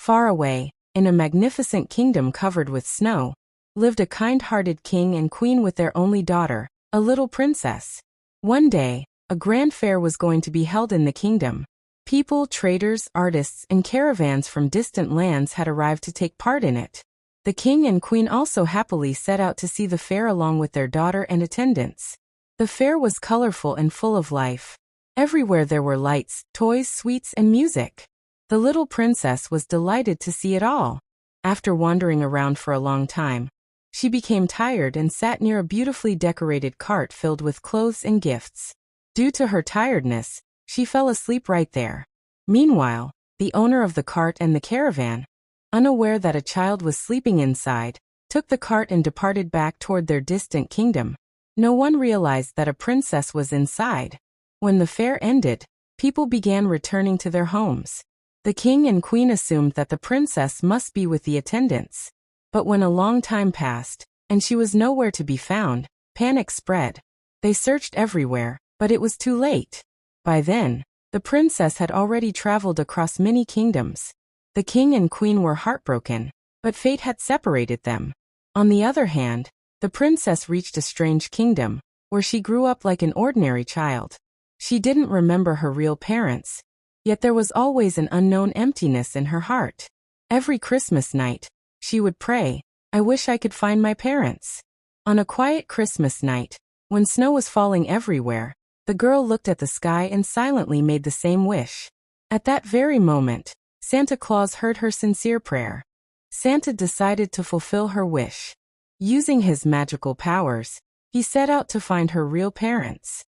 Far away, in a magnificent kingdom covered with snow, lived a kind-hearted king and queen with their only daughter, a little princess. One day, a grand fair was going to be held in the kingdom. People, traders, artists, and caravans from distant lands had arrived to take part in it. The king and queen also happily set out to see the fair along with their daughter and attendants. The fair was colorful and full of life. Everywhere there were lights, toys, sweets, and music. The little princess was delighted to see it all. After wandering around for a long time, she became tired and sat near a beautifully decorated cart filled with clothes and gifts. Due to her tiredness, she fell asleep right there. Meanwhile, the owner of the cart and the caravan, unaware that a child was sleeping inside, took the cart and departed back toward their distant kingdom. No one realized that a princess was inside. When the fair ended, people began returning to their homes. The king and queen assumed that the princess must be with the attendants. But when a long time passed, and she was nowhere to be found, panic spread. They searched everywhere, but it was too late. By then, the princess had already traveled across many kingdoms. The king and queen were heartbroken, but fate had separated them. On the other hand, the princess reached a strange kingdom, where she grew up like an ordinary child. She didn't remember her real parents, yet there was always an unknown emptiness in her heart. Every Christmas night, she would pray, "I wish I could find my parents." On a quiet Christmas night, when snow was falling everywhere, the girl looked at the sky and silently made the same wish. At that very moment, Santa Claus heard her sincere prayer. Santa decided to fulfill her wish. Using his magical powers, he set out to find her real parents.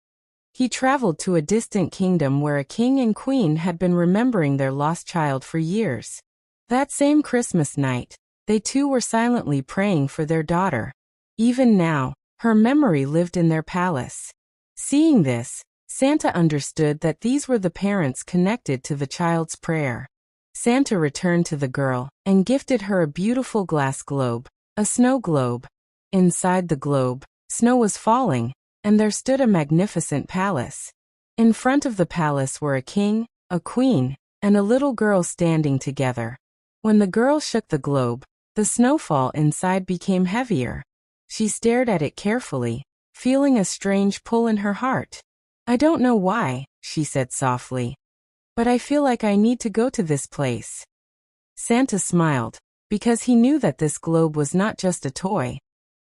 He traveled to a distant kingdom where a king and queen had been remembering their lost child for years. That same Christmas night, they too were silently praying for their daughter. Even now, her memory lived in their palace. Seeing this, Santa understood that these were the parents connected to the child's prayer. Santa returned to the girl and gifted her a beautiful glass globe, a snow globe. Inside the globe, snow was falling, and there stood a magnificent palace. In front of the palace were a king, a queen, and a little girl standing together. When the girl shook the globe, the snowfall inside became heavier. She stared at it carefully, feeling a strange pull in her heart. "I don't know why," she said softly, "but I feel like I need to go to this place." Santa smiled, because he knew that this globe was not just a toy.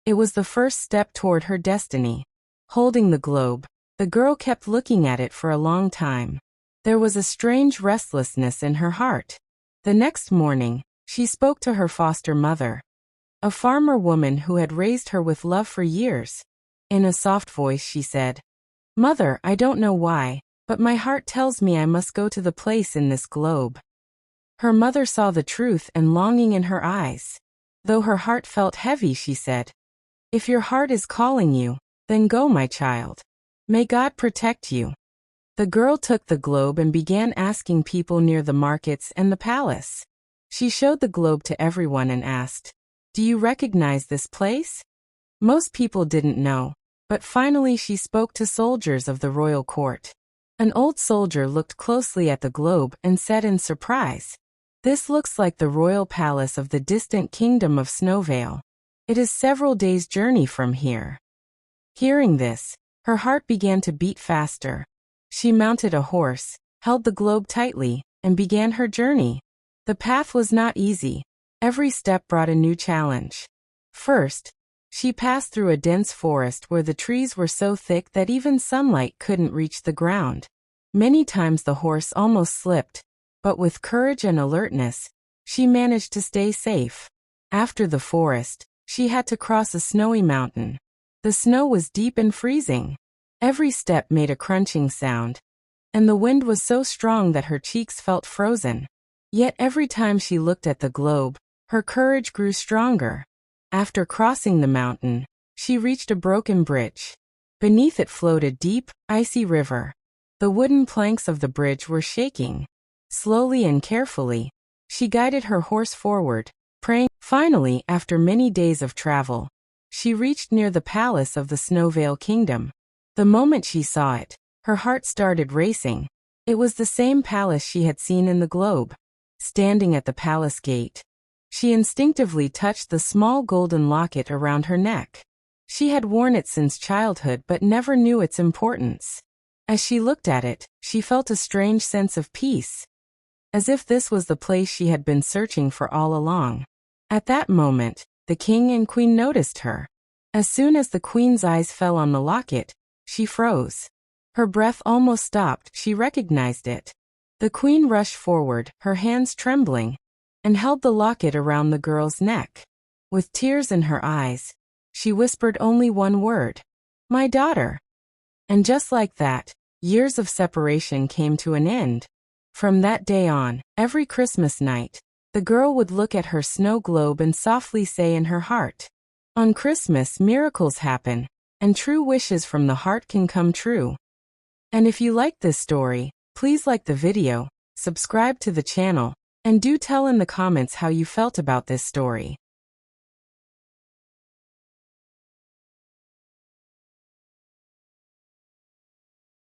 It was the first step toward her destiny. Holding the globe, the girl kept looking at it for a long time. There was a strange restlessness in her heart. The next morning, she spoke to her foster mother, a farmer woman who had raised her with love for years. In a soft voice she said, "Mother, I don't know why, but my heart tells me I must go to the place in this globe." Her mother saw the truth and longing in her eyes. Though her heart felt heavy, she said, "If your heart is calling you, then go, my child. May God protect you." The girl took the globe and began asking people near the markets and the palace. She showed the globe to everyone and asked, "Do you recognize this place?" Most people didn't know, but finally she spoke to soldiers of the royal court. An old soldier looked closely at the globe and said in surprise, "This looks like the royal palace of the distant kingdom of Snowvale. It is several days' journey from here." Hearing this, her heart began to beat faster. She mounted a horse, held the globe tightly, and began her journey. The path was not easy. Every step brought a new challenge. First, she passed through a dense forest where the trees were so thick that even sunlight couldn't reach the ground. Many times the horse almost slipped, but with courage and alertness, she managed to stay safe. After the forest, she had to cross a snowy mountain. The snow was deep and freezing. Every step made a crunching sound, and the wind was so strong that her cheeks felt frozen. Yet every time she looked at the globe, her courage grew stronger. After crossing the mountain, she reached a broken bridge. Beneath it flowed a deep, icy river. The wooden planks of the bridge were shaking. Slowly and carefully, she guided her horse forward, praying. Finally, after many days of travel, she reached near the palace of the Snowvale Kingdom. The moment she saw it, her heart started racing. It was the same palace she had seen in the globe. standing at the palace gate. She instinctively touched the small golden locket around her neck. She had worn it since childhood but never knew its importance. As she looked at it, she felt a strange sense of peace, as if this was the place she had been searching for all along. At that moment, the king and queen noticed her. As soon as the queen's eyes fell on the locket, she froze. Her breath almost stopped. She recognized it. The queen rushed forward, her hands trembling, and held the locket around the girl's neck. With tears in her eyes, she whispered only one word, "My daughter." And just like that, years of separation came to an end. From that day on, every Christmas night, the girl would look at her snow globe and softly say in her heart, "On Christmas, miracles happen, and true wishes from the heart can come true." And if you liked this story, please like the video, subscribe to the channel, and do tell in the comments how you felt about this story.